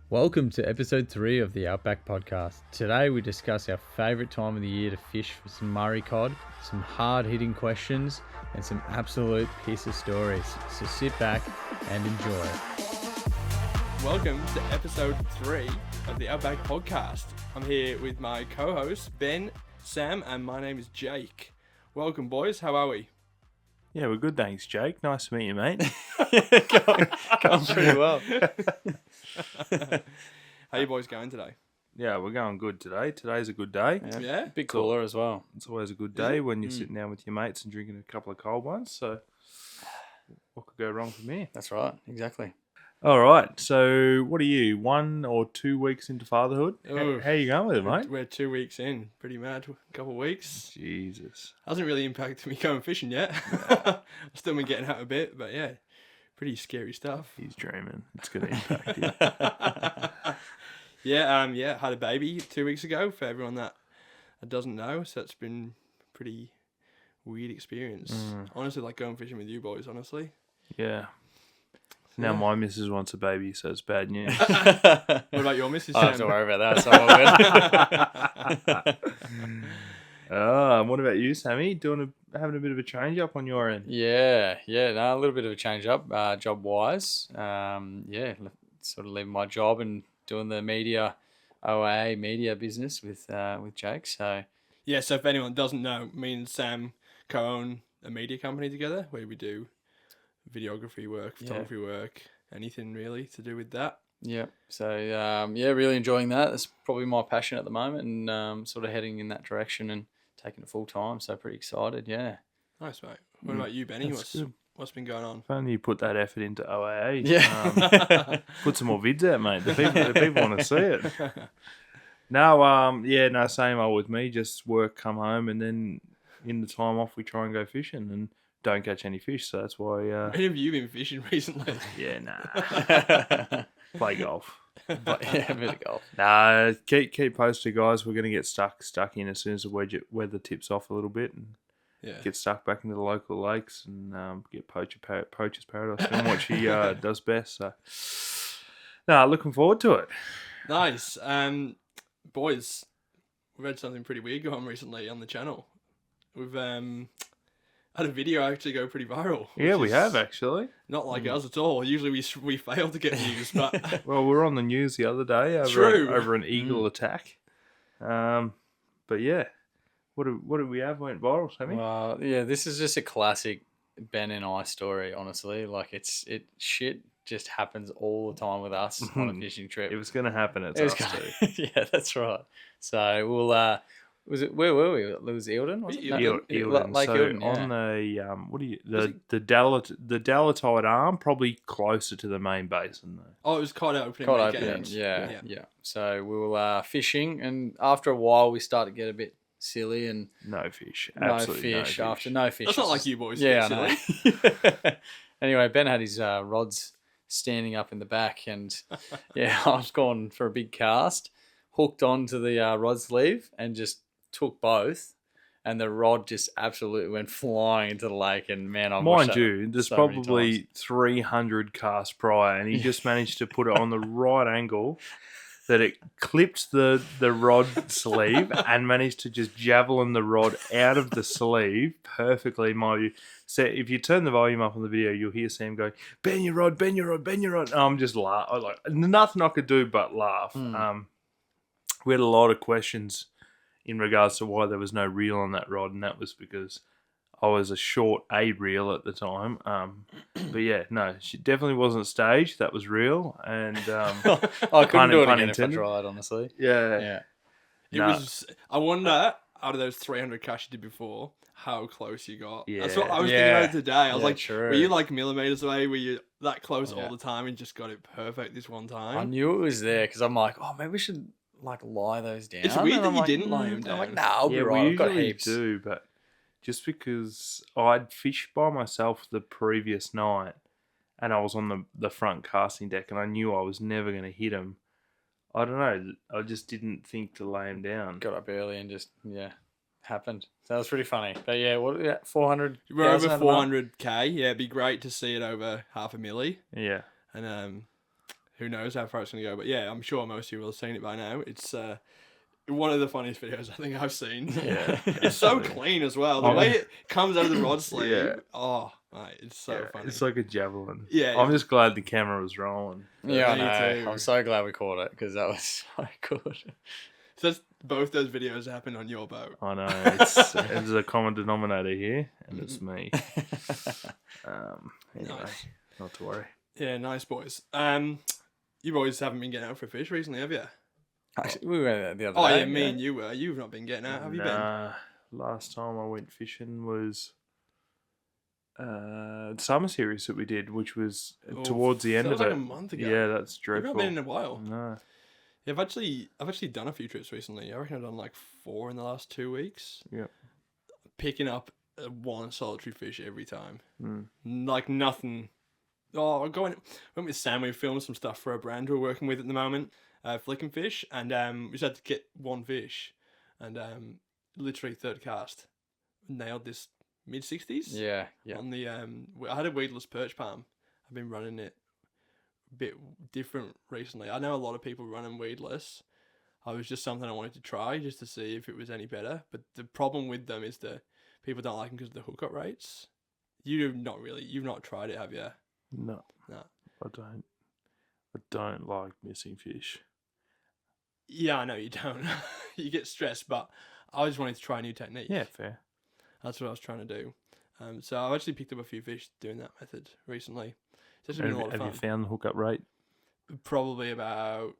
Welcome to episode 3 of the Outback Podcast. Today we discuss our favourite time of the year to fish for some Murray cod, some hard-hitting questions, and some absolute piss of stories. So sit back and enjoy. Welcome to episode 3 of the Outback Podcast. I'm here with my co-hosts Ben, Sam, and my name is Jake. Welcome, boys. How are we? Yeah, we're good, thanks, Jake. Nice to meet you, mate. Going pretty well. How you boys going today? Yeah, we're going good today. Today's a good day. Yeah? Bit cooler as well. It's always a good day when you're sitting down with your mates and drinking a couple of cold ones. So, what could go wrong from here? That's right, exactly. All right. So, what are you, 1 or 2 weeks into fatherhood? Oof. How you going with it, mate? We're 2 weeks in. Pretty mad. A couple of weeks. Jesus. Hasn't really impacted me going fishing yet. I've still been getting out a bit, but yeah, pretty scary stuff. He's dreaming. It's going to impact you. Yeah, had a baby 2 weeks ago for everyone that doesn't know. So it's been a pretty weird experience. Honestly, like going fishing with you boys, honestly. Yeah. Now my missus wants a baby, so it's bad news. What about your missus? I don't have to worry about that. So all good. What about you, Sammy? Having a bit of a change up on your end? Yeah, no, a little bit of a change up, job wise. Sort of leaving my job and doing the media business with Jake. So Yeah, so if anyone doesn't know, me and Sam co-own a media company together where we do videography work, photography work, anything really to do with that. yeah, so really enjoying that. That's probably my passion at the moment, and sort of heading in that direction and taking it full time. So pretty excited. Yeah. Nice, mate. What about you, Benny? What's been going on? If only you put that effort into OAA. Yeah. Put some more vids out, mate. The people want to see it. No, same old with me. Just work, come home, and then in the time off, we try and go fishing and don't catch any fish. So that's why. Where have you been fishing recently? Yeah, nah. Play golf. But yeah, a bit of golf. Nah, keep posted, guys. We're gonna get stuck in as soon as the weather tips off a little bit, and get stuck back into the local lakes and get Poacher's Paradise doing what she does best. So, looking forward to it. Nice. Boys, we've had something pretty weird go on recently on the channel. We've had a video actually go pretty viral. Yeah, we have actually. Not like us at all. Usually we fail to get views, but well, we were on the news the other day over an eagle attack. But yeah, what did we have went viral, Sammy? Well, yeah, this is just a classic Ben and I story. Honestly, like shit just happens all the time with us on a fishing trip. It was going to happen. It's us too. Yeah, that's right. So we'll. Was it? Where were we? It was Eildon, wasn't it? Eildon. Lake so Eildon, on the Delatide arm, probably closer to the main basin though. Oh, it was cod opening. Cod opening, yeah. So we were fishing, and after a while, we started to get a bit silly and no fish. Absolutely no fish. After no fish, that's not like you boys. Yeah, I know. Anyway, Ben had his rods standing up in the back, and I was going for a big cast, hooked onto the rod sleeve, and just took both, and the rod just absolutely went flying into the lake. And man, mind you, there's probably 300 casts prior, and he just managed to put it on the right angle that it clipped the rod sleeve and managed to just javelin the rod out of the sleeve perfectly. So if you turn the volume up on the video, you'll hear Sam go, "Bend your rod, bend your rod, bend your rod." And I'm just laughing. Like nothing I could do but laugh. We had a lot of questions in regards to why there was no reel on that rod, and that was because I was a short A reel at the time. But yeah, no, she definitely wasn't staged. That was real, and I couldn't do it again if I tried, honestly. Yeah. It was. I wonder, out of those 300 casts you did before, how close you got. Yeah. That's what I was thinking about today. I was like, true. Were you like millimeters away? Were you that close all the time and just got it perfect this one time? I knew it was there because I'm like, oh, maybe we should like lie those down. It's weird that you like, didn't lie them down. I'm like, no, I'll be yeah, right. we I've got usually heaps. do, but just because I'd fished by myself the previous night, and I was on the front casting deck, and I knew I was never going to hit him. I don't know. I just didn't think to lay him down. Got up early and just happened. So that was pretty funny. But yeah, 400. We're over 400k. Yeah, it'd be great to see it over half a milli. Yeah. And who knows how far it's going to go. But yeah, I'm sure most people have seen it by now. It's one of the funniest videos I think I've seen. Yeah. It's so clean as well. The way it comes out of the rod sleeve. Yeah. Oh, mate, it's so funny. It's like a javelin. Yeah, I'm just glad the camera was rolling. Yeah, I Me know. too. I'm so glad we caught it because that was so good. So both those videos happened on your boat. I know. There's a common denominator here, and it's me. Anyway, Nice. not to worry. Yeah, nice boys. You boys haven't been getting out for a fish recently, have you? Actually, we went the other Oh day. yeah, me and you were. You've not been getting out, have you been? Nah, last time I went fishing was the summer series that we did, which was Oh, towards the end that of was like it. a month ago. Yeah, that's You've dreadful. not been in a while. No. Yeah, I've actually done a few trips recently. I reckon I've done like 4 in the last 2 weeks. Yeah. Picking up one solitary fish every time. Mm. Like nothing. Oh, went with Sam. We filmed some stuff for a brand we're working with at the moment, Flicking Fish, and we just had to get one fish, and literally third cast, nailed this mid-60s. Yeah, yeah. On the I had a weedless perch palm. I've been running it a bit different recently. I know a lot of people running weedless. I was just something I wanted to try just to see if it was any better. But the problem with them is that people don't like them because of the hookup rates. You've not tried it, have you? No. No. I don't like missing fish. Yeah, I know you don't. You get stressed, but I just wanted to try a new technique. Yeah, fair. That's what I was trying to do. So I've actually picked up a few fish doing that method recently. It's actually been a lot of Have fun. you found the hookup rate? Probably about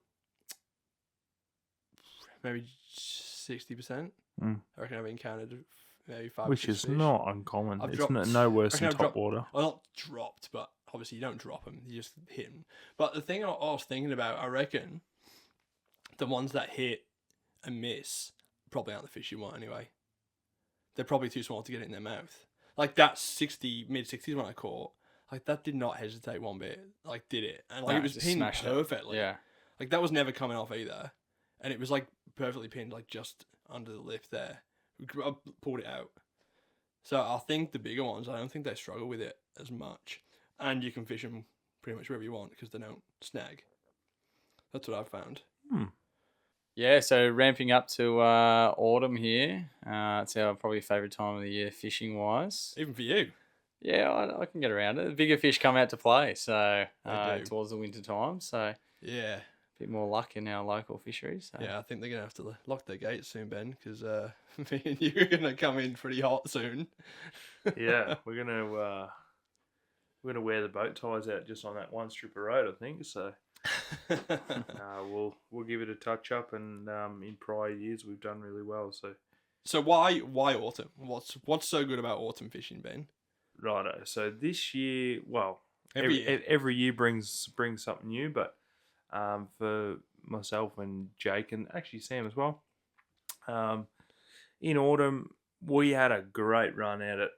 maybe 60%. Mm. I reckon I've encountered maybe 5 Which is not uncommon. I've It's dropped- no worse I than reckon I've top water. Well, not dropped, but obviously you don't drop them. You just hit them. But the thing I was thinking about, I reckon the ones that hit and miss probably aren't the fish you want anyway. They're probably too small to get it in their mouth. Like that mid-60s one I caught, like that did not hesitate one bit. Like did it? And like No, it was just pinned smashed it. perfectly. Yeah. Like that was never coming off either. And it was like perfectly pinned, like just under the lip there. I pulled it out. So I think the bigger ones, I don't think they struggle with it as much. And you can fish them pretty much wherever you want because they don't snag. That's what I've found. Yeah, so ramping up to autumn here. It's our probably favourite time of the year fishing wise. Even for you. Yeah, I can get around it. The bigger fish come out to play, so They do. towards the winter time. So Yeah. a bit more luck in our local fisheries. So. Yeah, I think they're going to have to lock their gates soon, Ben, because me and you are going to come in pretty hot soon. Yeah, we're gonna wear the boat ties out just on that one strip of road, I think. So we'll give it a touch up, and in prior years we've done really well. So why autumn? What's so good about autumn fishing, Ben? Righto. So this year, well, Every every year brings something new, but for myself and Jake and actually Sam as well, in autumn we had a great run out at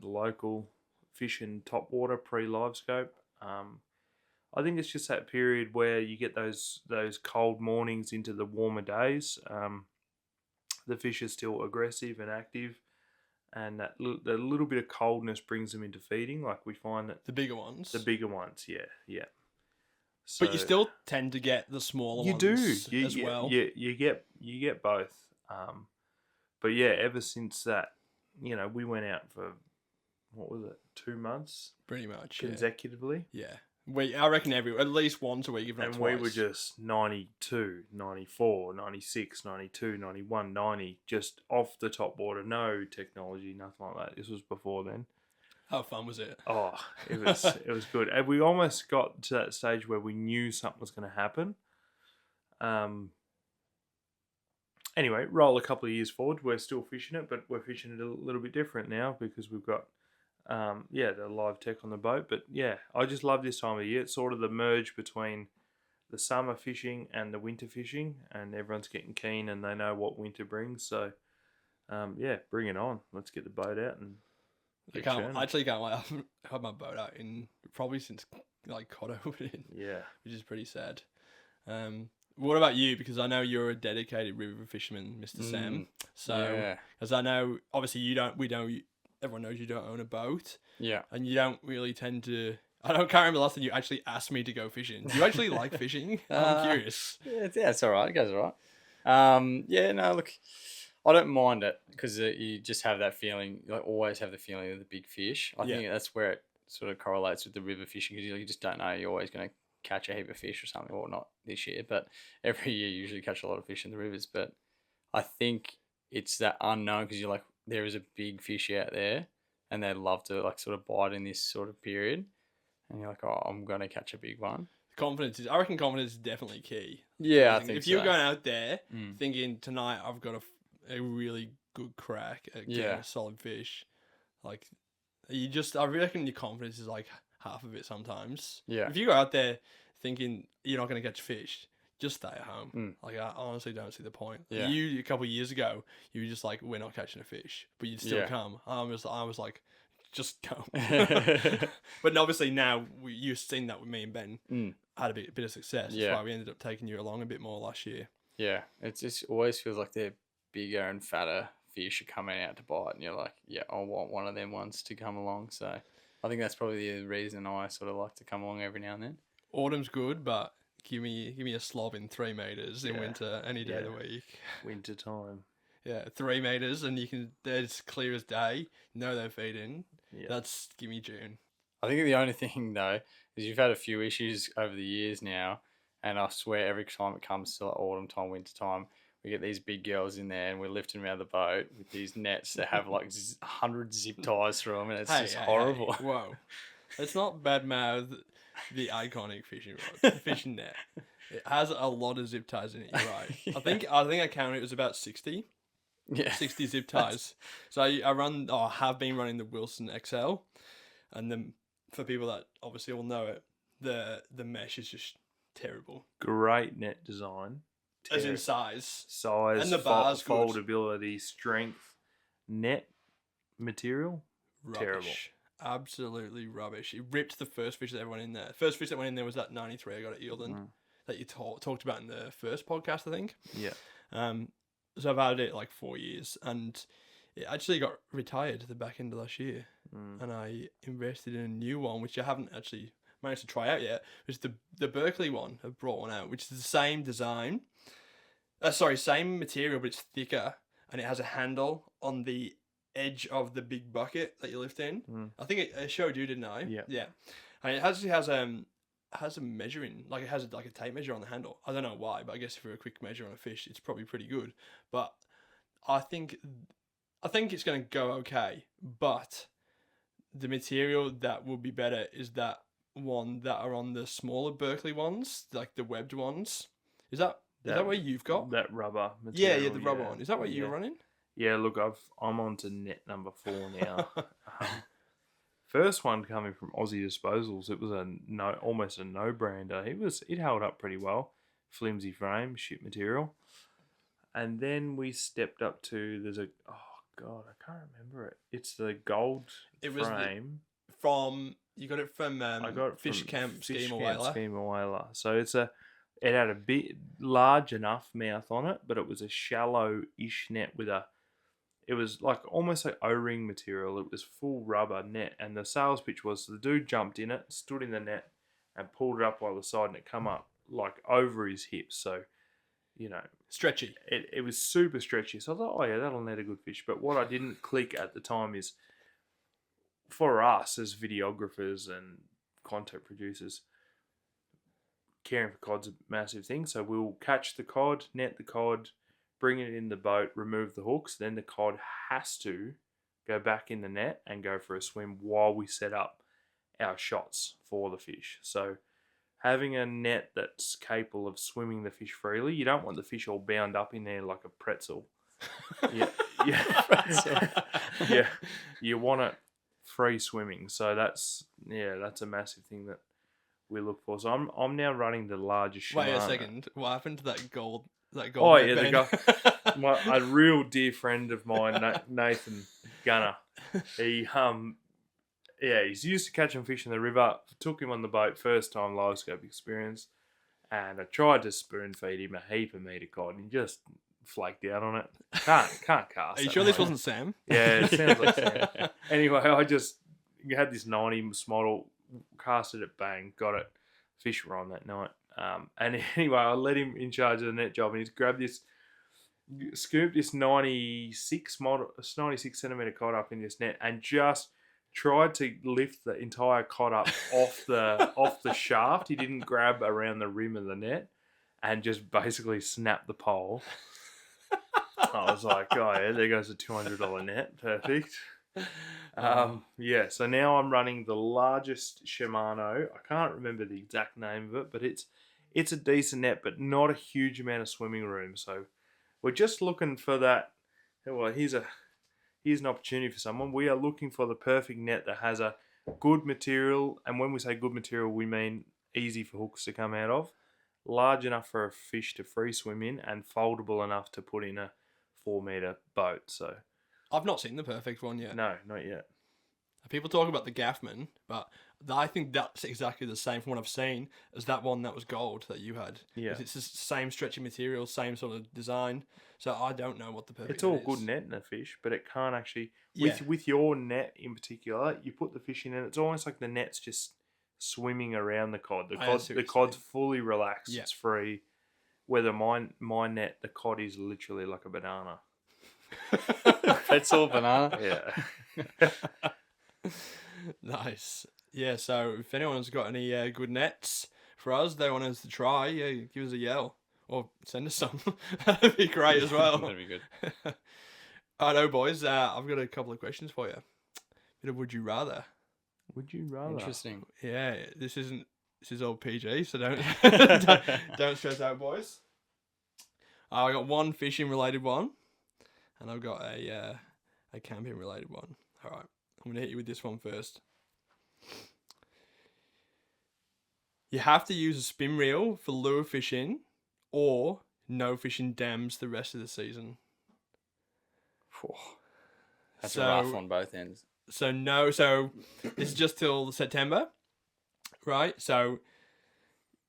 the local fishing top water pre-live scope. I think it's just that period where you get those cold mornings into the warmer days. The fish are still aggressive and active, and that the little bit of coldness brings them into feeding. Like we find that the bigger ones. yeah. But you still tend to get the smaller ones as well. You get both. But yeah, ever since that, we went out for, what was it, 2 months? Pretty much. Consecutively. Yeah. I reckon at least once a week, if not And twice. we were just 92, 94, 96, 92, 91, 90, just off the top water. No technology, nothing like that. This was before then. How fun was it? Oh, it was good. And we almost got to that stage where we knew something was going to happen. Anyway, roll a couple of years forward. We're still fishing it, but we're fishing it a little bit different now because we've got, the live tech on the boat. But yeah, I just love this time of year. It's sort of the merge between the summer fishing and the winter fishing, and everyone's getting keen and they know what winter brings. So, bring it on. Let's get the boat out and I actually can't wait. I haven't had my boat out in probably since like Cotto went in. Yeah. Which is pretty sad. What about you? Because I know you're a dedicated river fisherman, Mr. Sam. So, as I know, obviously everyone knows you don't own a boat. Yeah. And you don't really tend to, can't remember the last time you actually asked me to go fishing. Do you actually like fishing? I'm curious. Yeah, it's all right. It goes all right. Yeah, no, look, I don't mind it because you just have that feeling. You always have the feeling of the big fish. I think that's where it sort of correlates with the river fishing because you just don't know. You're always going to catch a heap of fish or something, or not this year, but every year you usually catch a lot of fish in the rivers. But I think it's that unknown because you're like, there is a big fish out there, and they love to like sort of bite in this sort of period, and you're like, oh, I'm going to catch a big one. I reckon confidence is definitely key. Yeah, I think if you're so. going out there thinking tonight I've got a really good crack at getting a solid fish, like I reckon your confidence is like half of it sometimes. Yeah. If you go out there thinking you're not going to catch fish, just stay at home. Like I honestly don't see the point. Yeah. You a couple of years ago, you were just like, we're not catching a fish, but you'd still come. I was like, just go. But obviously now you've seen that with me and Ben had a bit of success. That's why we ended up taking you along a bit more last year. Yeah, it just always feels like they're bigger and fatter fish are coming out to bite, and you're like, yeah, I want one of them ones to come along. So I think that's probably the reason I sort of like to come along every now and then. Autumn's good, but give me a slob in 3 meters in winter any day of the week. Winter time. Yeah, 3 meters, and they're as clear as day. No, they're feeding. Yeah. That's give me June. I think the only thing though is you've had a few issues over the years now, and I swear every time it comes to like autumn time, winter time, we get these big girls in there and we're lifting them out of the boat with these nets that have like 100 zip ties through them, and it's just horrible. Hey. Whoa, it's not bad mouth. The iconic fishing rod, fishing net. It has a lot of zip ties in it. You're right. I think I counted it was about 60. Yeah, 60 zip ties. So I have been running the Wilson XL, and then for people that obviously all know it, the mesh is just terrible. Great net design. As in size, and the bars, foldability, strength, net material, rubbish. Terrible. Absolutely rubbish. It ripped the first fish that ever went in there. First fish that went in there was that 93 I got at Eildon that you talked about in the first podcast, I think. Yeah. So I've had it like 4 years, and it actually got retired at the back end of last year. And I invested in a new one, which I haven't actually managed to try out yet. It's the Berkeley one. I've brought one out, which is the same design. Same material, but it's thicker, and it has a handle on the edge of the big bucket that you lift in. I think it showed you, didn't I? Yeah. And it actually has a measuring, like it has like a tape measure on the handle. I don't know why, but I guess for a quick measure on a fish, it's probably pretty good. But I think it's going to go okay. But the material that will be better is that one that are on the smaller Berkeley ones, like the webbed ones. Is that what you've got? That rubber material. Yeah, the rubber one. Is that what you're running? Yeah, look, I'm on to net number 4 now. First one coming from Aussie Disposals, it was almost a no-brander. It held up pretty well. Flimsy frame, shit material. And then we stepped up to, I can't remember it. It's the gold frame. You got it from I got it Fish from Camp Fish Schema Camp Whaler. Schema Whaler. So it had a bit large enough mouth on it, but it was a shallow-ish net it was like almost like O-ring material. It was full rubber net, and the sales pitch was the dude jumped in it, stood in the net, and pulled it up by the side, and it come up like over his hips. So, stretchy. It was super stretchy. So I thought, oh yeah, that'll net a good fish. But what I didn't click at the time is, for us as videographers and content producers, caring for cod's a massive thing. So we'll catch the cod, net the cod, bring it in the boat, remove the hooks, then the cod has to go back in the net and go for a swim while we set up our shots for the fish. So having a net that's capable of swimming the fish freely, you don't want the fish all bound up in there like a pretzel. Yeah. You want it free swimming. So that's a massive thing that we look for. So I'm now running the largest Shimano. Wait a second. What happened to that gold? Oh yeah, the guy, a real dear friend of mine, Nathan Gunner. He's used to catching fish in the river. Took him on the boat first time live scope experience, and I tried to spoon feed him a heap of meter cod, and he just flaked out on it. Can't cast. Are you sure this wasn't Sam? Yeah, it sounds like Sam. Anyway, I just had this 90 model casted it, bang, got it. Fish were on that night. And anyway, I let him in charge of the net job, and he's grabbed this, scooped this 96 centimeter cod up in this net, and just tried to lift the entire cod up off the shaft. He didn't grab around the rim of the net, and just basically snapped the pole. I was like, oh yeah, there goes a $200 net, perfect. So now I'm running the largest Shimano. I can't remember the exact name of it, but it's a decent net, but not a huge amount of swimming room. So we're just looking for that. Well, here's an opportunity for someone. We are looking for the perfect net that has a good material, and when we say good material, we mean easy for hooks to come out of, large enough for a fish to free swim in, and foldable enough to put in a 4-meter boat. So I've not seen the perfect one yet. no, not yet. People talk about the Gaffman, but I think that's exactly the same from what I've seen as that one that was gold that you had. Yeah. It's the same stretchy material, same sort of design. So I don't know what the perfect It's all net is. good net in a fish, but it can't actually... Yeah. With your net in particular, you put the fish in and it's almost like the net's just swimming around the cod. The cod's fully relaxed. Yeah. It's free. Whether my net, the cod is literally like a banana. Pretzel banana. Yeah. Nice. Yeah, so if anyone has got any good nets for us, they want us to try, give us a yell. Or send us some. That'd be great as well. That'd be good. Alright, boys, I've got a couple of questions for you. Bit of would you rather. Would you rather? Interesting. Yeah, this is all PG, so don't don't stress out, boys. I got one fishing related one, and I've got a camping related one. All right, I'm gonna hit you with this one first. You have to use a spin reel for lure fishing, or no fishing dams the rest of the season. That's a rough on both ends. So this is just till September, right? So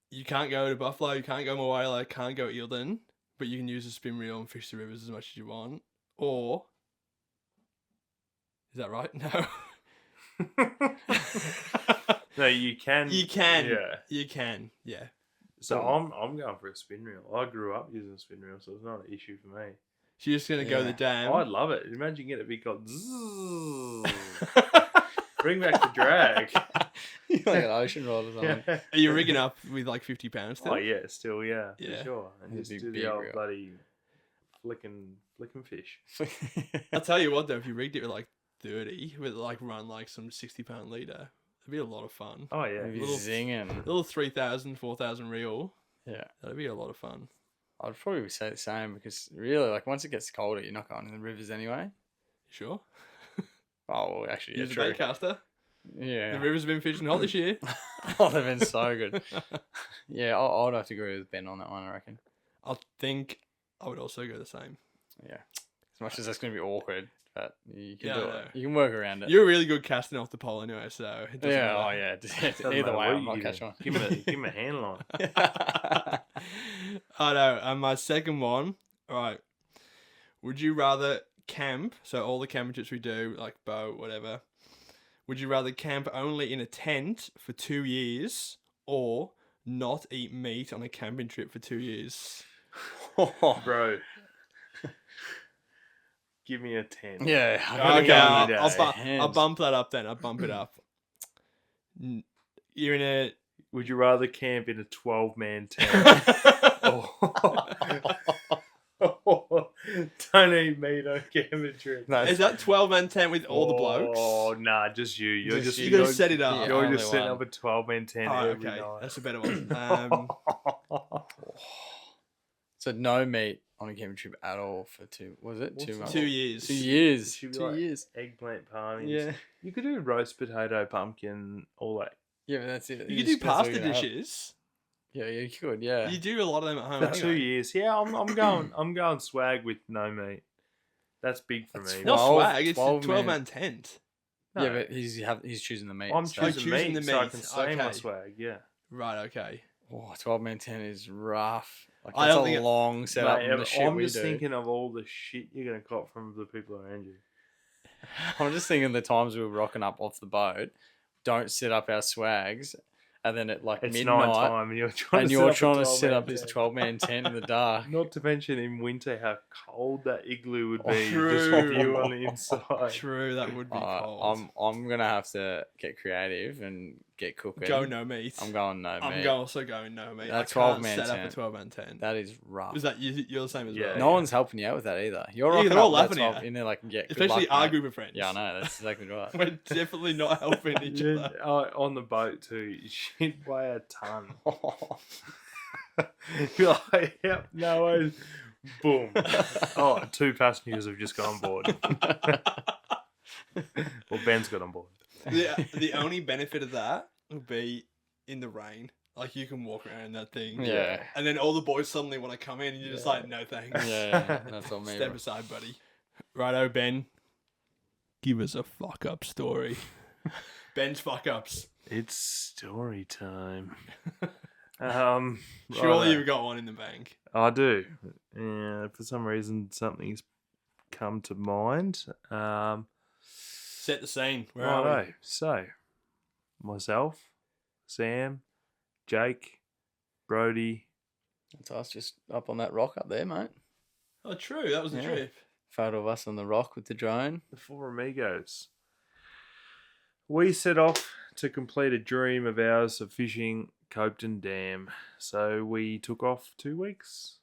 you can't go to Buffalo, you can't go Moala, can't go Eildon, but you can use a spin reel and fish the rivers as much as you want. Or is that right? No. No, you can. You can. Yeah. You can. Yeah. So I'm going for a spin reel. I grew up using a spin reel, so it's not an issue for me. So you're just gonna go the dam. I'd love it. Imagine getting a big cod. Bring back the drag. Like an ocean rod or something. Yeah. Are you rigging up with like 50 pounds still? Oh yeah, still yeah, Yeah. for sure. And It'd just be do big the old reel. bloody flicking fish. I'll tell you what though, if you rigged it with like 30, with like run like some 60-pound leader, it'd be a lot of fun. Oh yeah. Maybe Little- zinging. Little 3,000, 4,000 reel. Yeah. That'd be a lot of fun. I'd probably say the same because really, like, once it gets colder, you're not going in the rivers anyway. Sure. Oh, well, actually, yeah, Use a true. bait caster. Yeah. The rivers have been fishing hot this year. Oh, they've been so good. Yeah, I'd have to agree with Ben on that one, I reckon. I think I would also go the same. Yeah. As much as that's going to be awkward, but you can Yeah, do I it. know. You can work around it. You're really good casting off the pole anyway, so it doesn't Yeah, matter. oh yeah. Doesn't Either matter way, what I'm not you catching do. one. Give him a handle on. I know. And my second one, all right. Would you rather camp? So all the camping trips we do, like boat, whatever. Would you rather camp only in a tent for 2 years, or not eat meat on a camping trip for 2 years? Bro. Give me a 10. Yeah. Okay, Hands. I'll bump that up then. I'll bump it up. You're in a... Would you rather camp in a 12-man tent? Don't eat meat on camping trip. No, Is that 12-man tent with all the blokes? Oh, nah, just you. You're Just just you. You gotta set it up. Yeah. You're Only just setting one. up a 12-man tent Oh, every okay. night. That's a better one. So no meat on a camping trip at all for 2 months? 2 years. 2 years. Should be 2 like years. Eggplant palmies. Yeah. You could do roast potato, pumpkin, all that. Yeah, but that's it. You could just- do that's all pasta you're gonna have. dishes. Yeah, you could. Yeah. You do a lot of them at home. For anyway. 2 years. Yeah, I'm going swag with no meat. That's big for That's me. Not 12 swag, it's a 12 12-man man. tent. No. Yeah, but he's choosing the meat. I'm so- choosing, choosing meat, the so I meat. can say my Okay. swag, yeah. Right, okay. Oh, 12-man tent is rough. Like, I that's don't a think it- long setup. Mate, and the shit I'm we just do. thinking of all the shit you're going to cop from the people around you. I'm just thinking the times we were rocking up off the boat, don't set up our swags, and then at like It's midnight, 9 time and you're trying and to you're set trying up a to set 12-man up this tent. 12-man tent in the dark. Not to mention in winter how cold that igloo would be just True. with you on the inside. True, that would be cold. I'm gonna have to get creative and get cooking. Go no meat. I'm going no meat. I'm also going no meat. That I can't 12-man set up a tent. 12-man tent. That is rough. Was that you're the same as Yeah. well? No one's helping you out with that either. You're Yeah, rocking they're all up with that laughing at 12 you. in there like, yeah, good Especially luck, our mate. group of friends. Yeah, I know. That's exactly right. We're definitely not helping each Yeah, other. on the boat too, she'd weigh a ton. You're like, yep, no worries. Boom. Oh, 2 passengers have just got on board. Well, Ben's got on board. The only benefit of that would be in the rain. Like, you can walk around in that thing. Yeah. And then all the boys suddenly want to come in and you're just like, no thanks. Yeah, that's what I mean. Step aside, buddy. Righto, Ben. Give us a fuck up story. Ben's fuck ups. It's story time. Surely righto. you've got one in the bank. I do. Yeah, for some reason, something's come to mind. Set the scene. Where are we? Righto. So, myself, Sam, Jake, Brody. That's us just up on that rock up there, mate. Oh, true. That was the Yeah. trip. Photo of us on the rock with the drone. The 4 amigos. We set off to complete a dream of ours of fishing Copeton Dam. So we took off 2 weeks.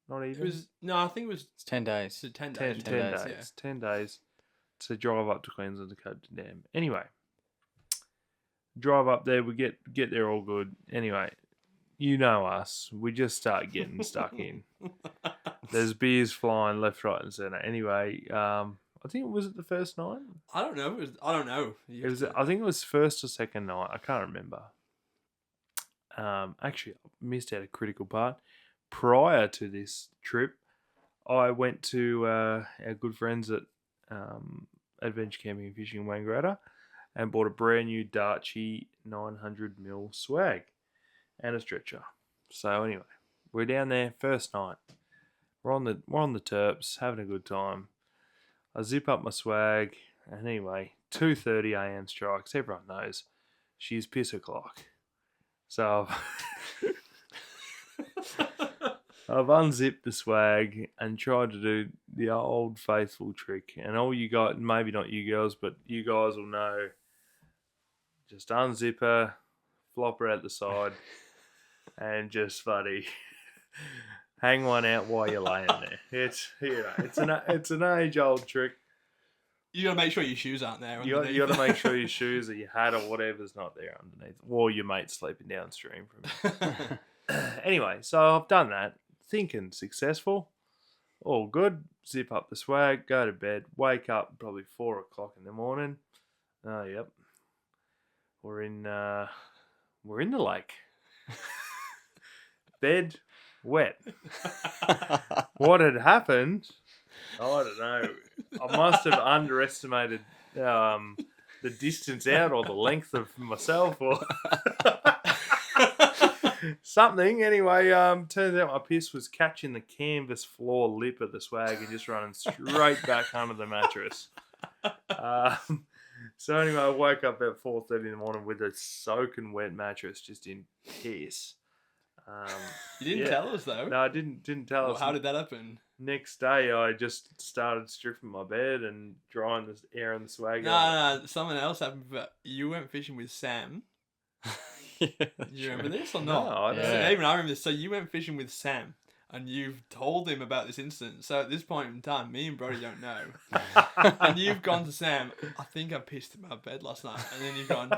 Not It even. was I think it was It's 10 days. 10 10 days. 10 days, days. 10 days to drive up to Queensland to Copeton Dam. Anyway, drive up there. We get there all good. Anyway, you know us. We just start getting stuck in. There's beers flying left, right, and centre. Anyway, I think it was the first night. I don't know. I don't know. It was. I think it was first or second night. I can't remember. Actually, I missed out a critical part. Prior to this trip, I went to our good friends at Adventure Camping and Fishing in Wangaratta and bought a brand new Darchie 900mm swag and a stretcher. So anyway, we're down there first night. We're on the terps, having a good time. I zip up my swag, and anyway, 2:30 a.m. strikes. Everyone knows she's piss o'clock. So I've unzipped the swag and tried to do the old faithful trick. And all you guys, maybe not you girls, but you guys will know. Just unzip her, flop her out the side, and just hang one out while you're laying there. It's it's an age old trick. You gotta make sure your shoes aren't there. You got to make sure your shoes or your hat or whatever's not there underneath, or your mate's sleeping downstream from you. Anyway, so I've done that, thinking successful, all good. Zip up the swag, go to bed, wake up probably 4 o'clock in the morning. Oh, yep, we're in the lake. Bed wet. What had happened? I don't know. I must have underestimated the distance out or the length of myself or something. Anyway, turns out my piss was catching the canvas floor lip of the swag and just running straight back under the mattress. So anyway, I woke up at 4:30 in the morning with a soaking wet mattress just in piss. You didn't tell us though. No, I didn't tell us. How did that happen? Next day, I just started stripping my bed and drying the air and the swag. No, something else happened. But you went fishing with Sam. Yeah, Do you remember this or No, not? I don't. Yeah. Even I remember this. So you went fishing with Sam, and you've told him about this incident. So at this point in time, me and Brody don't know. And you've gone to Sam. I think I pissed in my bed last night, and then you've gone.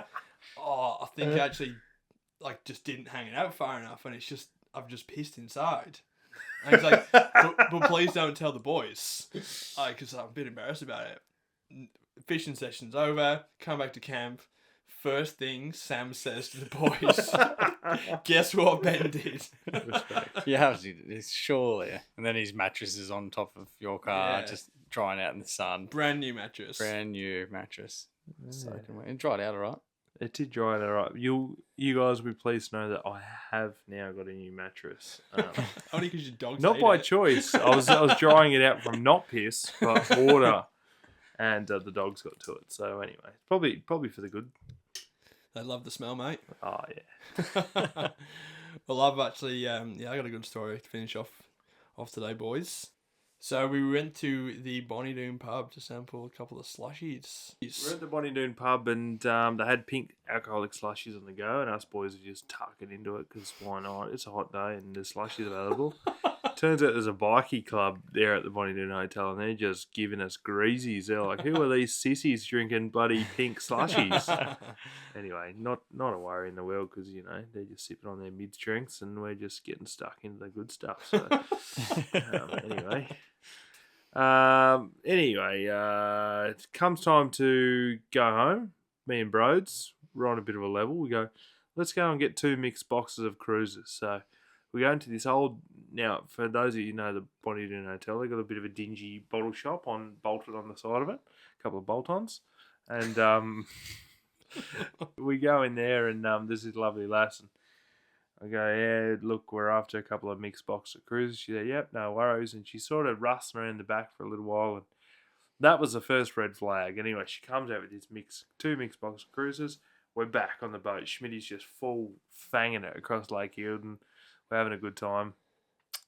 Oh, I think I actually just didn't hang it out far enough, and I've just pissed inside. And he's like, but please don't tell the boys, because I'm a bit embarrassed about it. Fishing session's over. Come back to camp. First thing Sam says to the boys, guess what Ben did? You have to, surely. And then his mattress is on top of your car, Yeah. just drying out in the sun. Brand new mattress. Brand new mattress. Soaking wet. It dried out all right. It did dry out alright. You guys will be pleased to know that I have now got a new mattress. Only because your dog's Not ate by it. choice. I was drying it out from not piss, but water, and the dogs got to it. So anyway, probably for the good. They love the smell, mate. Oh, yeah. Well, I've actually, I got a good story to finish off today, boys. So we went to the Bonnie Doon pub to sample a couple of slushies. We're at the Bonnie Doon pub and they had pink alcoholic slushies on the go, and us boys are just tucking into it because why not? It's a hot day and there's slushies available. Turns out there's a bikie club there at the Bonnie Doon Hotel, and they're just giving us greasies. They're like, who are these sissies drinking bloody pink slushies? Anyway, not a worry in the world because, you know, they're just sipping on their mid-strengths and we're just getting stuck into the good stuff. So, it comes time to go home. Me and Broads, we're on a bit of a level. We go, let's go and get 2 mixed boxes of cruisers. So we go into this old, now for those of you who know the Bonnie Doon Hotel, they've got a bit of a dingy bottle shop bolted on the side of it, a couple of bolt-ons. And we go in there and there's this lovely lass and I go, yeah, look, we're after a couple of mixed boxes of cruisers. She said, yep, no worries. And she sort of rustling around the back for a little while. And that was the first red flag. Anyway, she comes out with this 2 mixed boxes of cruisers. We're back on the boat. Schmitty's just full fanging it across Lake Eildon. We're having a good time.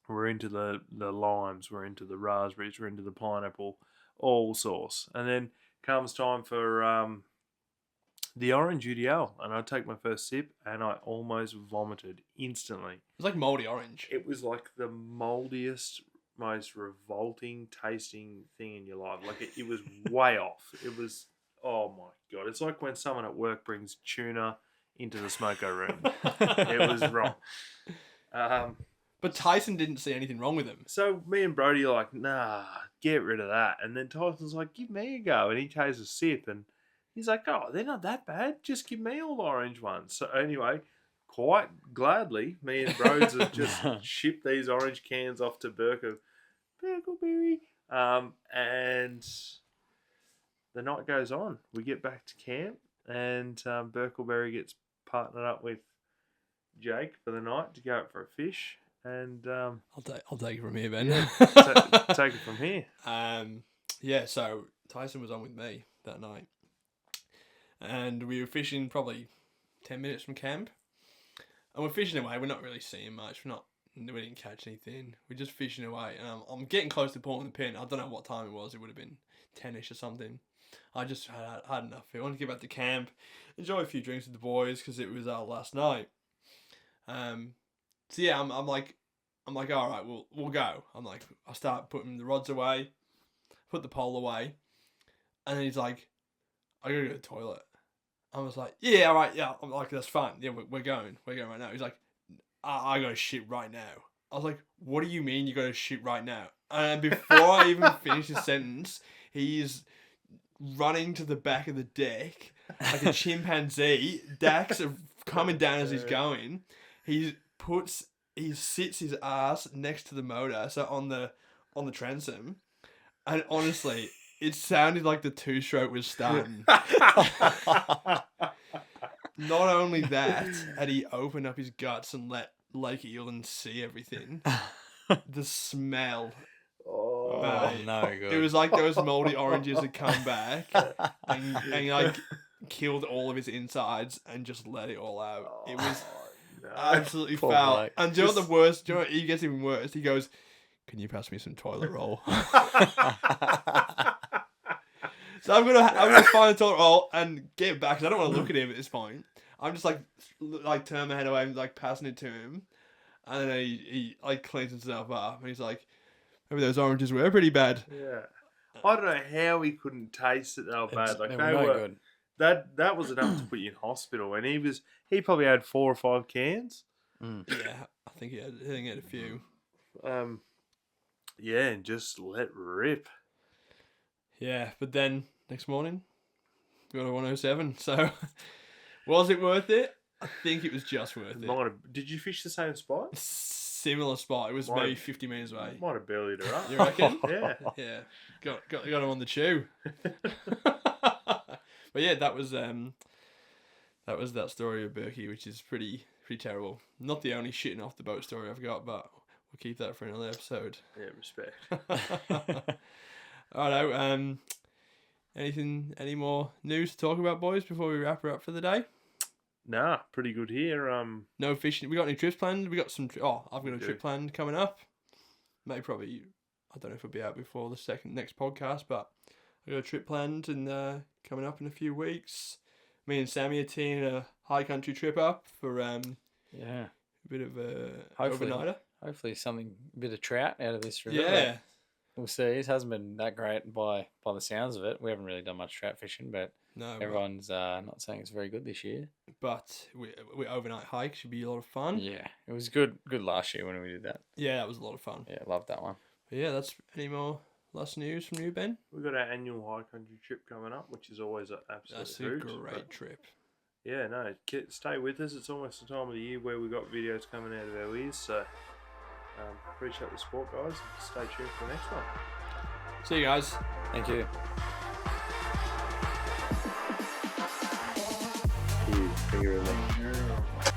We're into the limes. We're into the raspberries. We're into the pineapple. All sauce. And then comes time for the orange UDL, and I take my first sip, and I almost vomited instantly. It was like mouldy orange. It was like the mouldiest, most revolting tasting thing in your life. Like it was way off. It was, oh my God. It's like when someone at work brings tuna into the smoko room. It was wrong. But Tyson didn't see anything wrong with him. So me and Brody are like, nah, get rid of that. And then Tyson's like, give me a go. And he takes a sip and he's like, oh, they're not that bad. Just give me all the orange ones. So anyway, quite gladly, me and Broads have just shipped these orange cans off to Berkelberry. And the night goes on. We get back to camp and Berkelberry gets partnered up with Jake for the night to go out for a fish. And I'll take it from here, Ben. Yeah, take it from here. So Tyson was on with me that night. And we were fishing probably 10 minutes from camp. And we're fishing away. We're not really seeing much. We didn't catch anything. We're just fishing away. And I'm getting close to pulling the pin. I don't know what time it was. It would have been 10ish or something. I just had enough. I wanted to get back to camp, enjoy a few drinks with the boys because it was our last night. So yeah, I'm like, all right, we'll go. I start putting the rods away, put the pole away, and then he's like, I gotta go to the toilet. I was like, yeah, all right, yeah. I'm like, that's fine. Yeah, we're going right now. He's like, I gotta shit right now. I was like, what do you mean you gotta shit right now? And before I even finish the sentence, he's running to the back of the deck like a chimpanzee. Dax are coming down as he's going. He sits his ass next to the motor, so on the transom, and honestly, it sounded like the 2-stroke was starting. Not only that, had he opened up his guts and let Lake Eildon see everything, the smell. Oh, no good. It was like those mouldy oranges had come back and like killed all of his insides and just let it all out. It was absolutely foul. And do you know what the worst? Do you know what, he gets even worse? He goes, "Can you pass me some toilet roll?" So I'm gonna find the toilet roll and get it back because I don't want to look at him at this point. I'm just like turn my head away and like passing it to him, and then he like cleans himself up and he's like, "Maybe those oranges were pretty bad." Yeah, I don't know how he couldn't taste it. They were bad. Like they were good. That was enough to put you in hospital, and he probably had 4 or 5 cans. Yeah, I think he had a few. Yeah, and just let rip. Yeah, but then next morning, got a 107. So, was it worth it? I think it was just worth it. Did you fish the same spot? Similar spot. It was maybe 50 metres away. Might have bellied her up. You reckon? Yeah. Yeah. Got him on the chew. But yeah, that was that story of Berkey, which is pretty terrible. Not the only shitting off the boat story I've got, but we'll keep that for another episode. Yeah, respect. Alright, any more news to talk about, boys, before we wrap her up for the day? Nah, pretty good here. No fishing. We got any trips planned? We got some. I've got a We trip do. planned coming up. Maybe probably. I don't know if it'll be out before the next podcast, but I got a trip planned and coming up in a few weeks. Me and Sammy are teeing a high country trip up for Yeah. a bit of a Hopefully. overnighter. Hopefully a bit of trout out of this river. Yeah. but We'll see. It hasn't been that great by the sounds of it. We haven't really done much trout fishing, but No. everyone's not saying it's very good this year. But we overnight hike should be a lot of fun. Yeah, it was good last year when we did that. Yeah, that was a lot of fun. Yeah, loved that one. But yeah, that's any more last news from you, Ben? We've got our annual high country trip coming up, which is always an absolute That's a hoot, great but trip. Yeah, no, stay with us. It's almost the time of the year where we've got videos coming out of our ears, so appreciate the support, guys. Stay tuned for the next one. See you guys. Thank you. Finger in there.